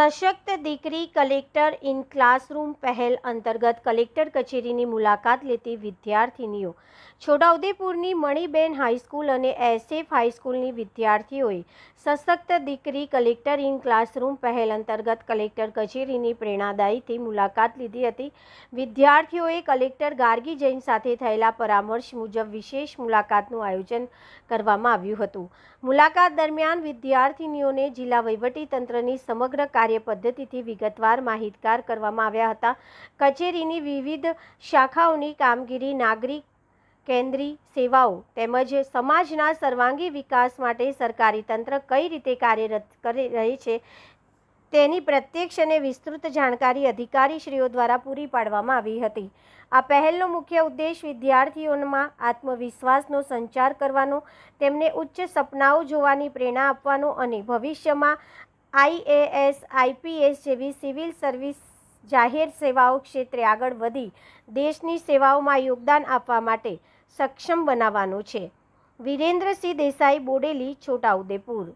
સશક્ત દીકરી collector in classroom પહેલ અંતર્ગત કલેક્ટર કચેરીની મુલાકાત લેતી વિદ્યાર્થિનીઓ છોટાઉદેપુરની મણિબેન હાઈસ્કૂલ અને એસએફ હાઈસ્કૂલની વિદ્યાર્થીઓએ સશક્ત દીકરી કલેક્ટર ઇન ક્લાસરૂમ પહેલ અંતર્ગત કલેક્ટર કચેરીની પ્રેરણાદાયીથી મુલાકાત લીધી હતી. વિદ્યાર્થીઓએ કલેક્ટર ગાર્ગી જૈન સાથે થયેલા પરામર્શ મુજબ વિશેષ મુલાકાતનું આયોજન કરવામાં આવ્યું હતું. મુલાકાત દરમિયાન વિદ્યાર્થિનીઓને જિલ્લા વહીવટીતંત્રની સમગ્ર કાર્ય પદ્ધતિથી વિગતવાર માહિતગાર કરવામાં આવ્યા હતા. કચેરીની વિવિધ શાખાઓની કામગીરી, નાગરિક કેન્દ્રી સેવાઓ તેમજ સમાજના સર્વાંગી વિકાસ માટે સરકારી તંત્ર કઈ રીતે કાર્યરત કરી રહી છે તેની પ્રત્યક્ષ અને વિસ્તૃત જાણકારી અધિકારીશ્રીઓ દ્વારા પૂરી પાડવામાં આવી હતી. આ પહેલનો મુખ્ય ઉદ્દેશ વિદ્યાર્થીઓમાં આત્મવિશ્વાસનો સંચાર કરવાનો, તેમને ઉચ્ચ સપનાઓ જોવાની પ્રેરણા આપવાનો અને ભવિષ્યમાં IAS, IPS જેવી સિવિલ સર્વિસ જાહેર સેવાઓ ક્ષેત્રે આગળ વધી દેશની સેવાઓમાં યોગદાન આપવા માટે સક્ષમ બનાવવાનો છે. વિરેન્દ્રસિંહ દેસાઈ, બોડેલી, છોટાઉદેપુર.